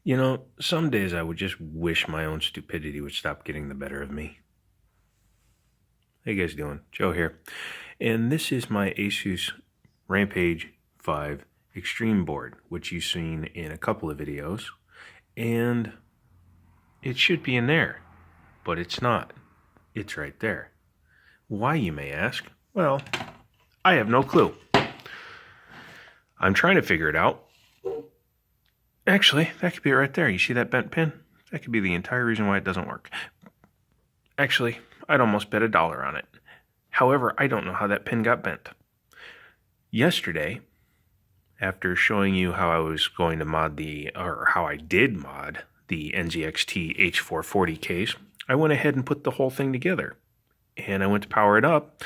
You know, some days I would just wish my own stupidity would stop getting the better of me. How you guys doing? Joe here. And this is my Asus Rampage 5 Extreme board, which you've seen in a couple of videos. And it should be in there, but it's not. It's right there. Why, you may ask? Well, I have no clue. I'm trying to figure it out. Actually, that could be it right there. You see that bent pin? That could be the entire reason why it doesn't work. Actually, I'd almost bet $1 on it. However, I don't know how that pin got bent. Yesterday, after showing you how I was going to mod how I did mod the NZXT H440 case, I went ahead and put the whole thing together. And I went to power it up,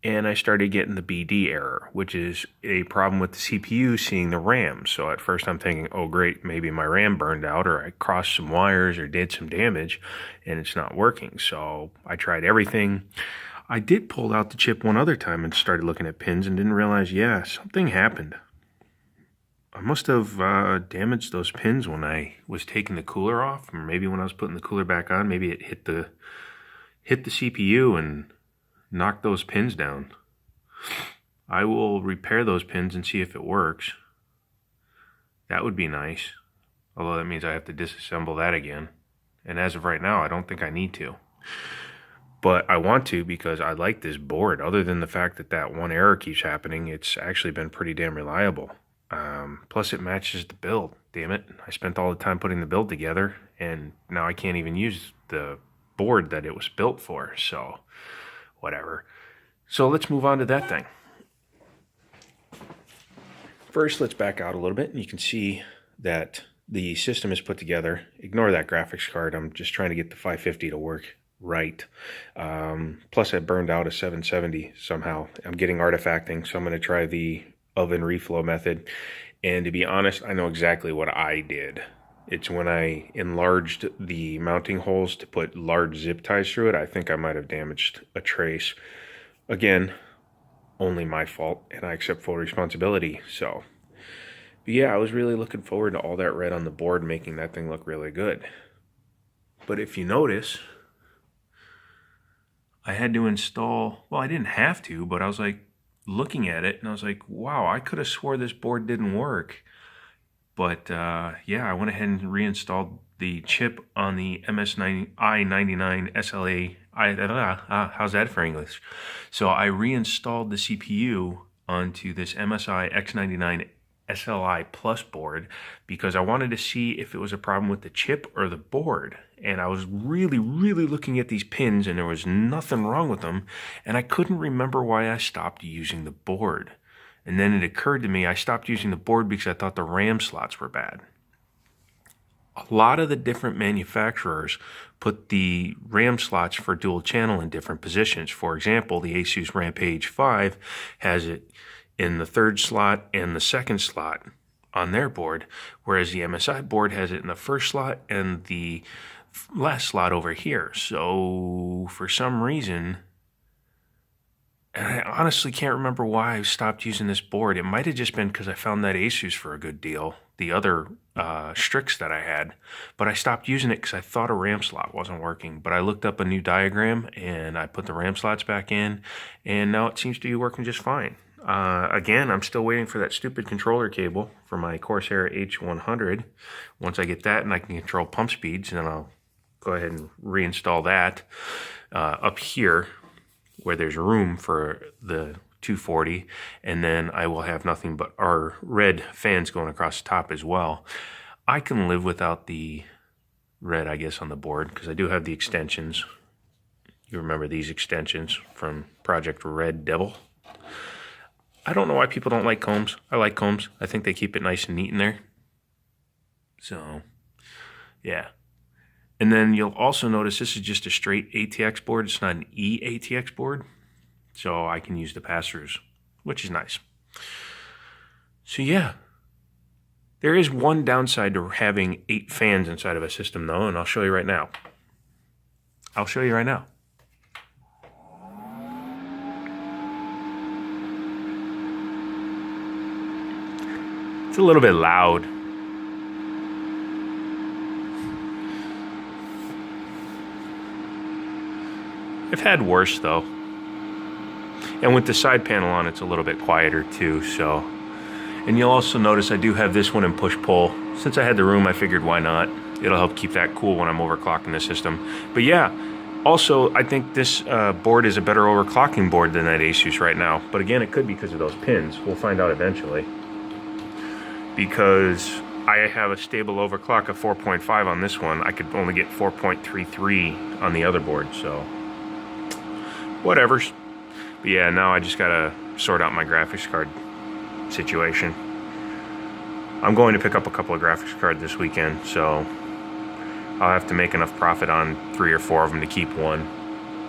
and I started getting the BD error, which is a problem with the CPU seeing the RAM. So at first I'm thinking, oh great, maybe my RAM burned out, or I crossed some wires or did some damage, and it's not working. So I tried everything. I did pull out the chip one other time and started looking at pins and didn't realize, yeah, something happened. I must have damaged those pins when I was taking the cooler off, or maybe when I was putting the cooler back on. Maybe it hit the CPU and knocked those pins down. I will repair those pins and see if it works. That would be nice. Although that means I have to disassemble that again. And as of right now, I don't think I need to. But I want to because I like this board. Other than the fact that that one error keeps happening, it's actually been pretty damn reliable. Plus it matches the build. Damn it. I spent all the time putting the build together, and now I can't even use the board that it was built for. So whatever. So let's move on to that thing. First, let's back out a little bit, and you can see that the system is put together. Ignore that graphics card. I'm just trying to get the 550 to work right. Plus I burned out a 770 somehow. I'm getting artifacting, so I'm going to try the oven reflow method. And to be honest, I know exactly what I did. It's when I enlarged the mounting holes to put large zip ties through it, I think I might have damaged a trace. Again, only my fault, and I accept full responsibility. So, but yeah, I was really looking forward to all that red on the board, making that thing look really good. But if you notice, I had to install, well, I didn't have to, but I was like looking at it and I was like, wow, I could have swore this board didn't work. But yeah, I went ahead and reinstalled the chip on the MSI99 SLA. How's that for English? So I reinstalled the CPU onto this MSI X99 SLI Plus board because I wanted to see if it was a problem with the chip or the board. And I was really looking at these pins and there was nothing wrong with them. And I couldn't remember why I stopped using the board. And then it occurred to me I stopped using the board because I thought the RAM slots were bad. A lot of the different manufacturers put the RAM slots for dual channel in different positions. For example, the Asus Rampage 5 has it in the third slot and the second slot on their board, whereas the MSI board has it in the first slot and the last slot over here. So for some reason, and I honestly can't remember why I stopped using this board. It might have just been because I found that Asus for a good deal, the other Strix that I had. But I stopped using it because I thought a RAM slot wasn't working. But I looked up a new diagram and I put the RAM slots back in, and now it seems to be working just fine. Again, I'm still waiting for that stupid controller cable for my Corsair H100. Once I get that and I can control pump speeds, then I'll go ahead and reinstall that up here, where there's room for the 240, and then I will have nothing but our red fans going across the top as well. I can live without the red, I guess, on the board because I do have the extensions. You remember these extensions from Project Red Devil? I don't know why people don't like combs. I like combs. I think they keep it nice and neat in there. So, yeah. And then you'll also notice this is just a straight ATX board. It's not an eATX board. So I can use the pass-throughs, which is nice. So yeah. There is one downside to having 8 fans inside of a system though, and I'll show you right now. It's a little bit loud. I've had worse though. And with the side panel on, it's a little bit quieter too, so. And you'll also notice I do have this one in push-pull. Since I had the room, I figured why not? It'll help keep that cool when I'm overclocking the system. But yeah, also, I think this board is a better overclocking board than that Asus right now. But again, it could be because of those pins. We'll find out eventually. Because I have a stable overclock of 4.5 on this one. I could only get 4.33 on the other board, so whatevers. But yeah, now I just gotta sort out my graphics card situation. I'm going to pick up a couple of graphics cards this weekend, so I'll have to make enough profit on 3 or 4 of them to keep one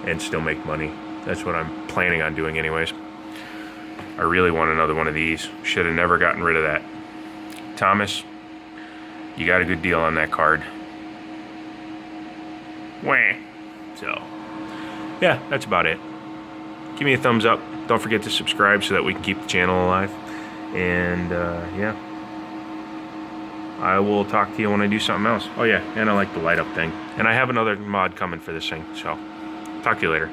and still make money. That's what I'm planning on doing anyways. I really want another one of these. Should have never gotten rid of that. Thomas, you got a good deal on that card. Wah. So, yeah, that's about it. Give me a thumbs up. Don't forget to subscribe so that we can keep the channel alive. And, yeah. I will talk to you when I do something else. Oh yeah, and I like the light up thing. And I have another mod coming for this thing, so talk to you later.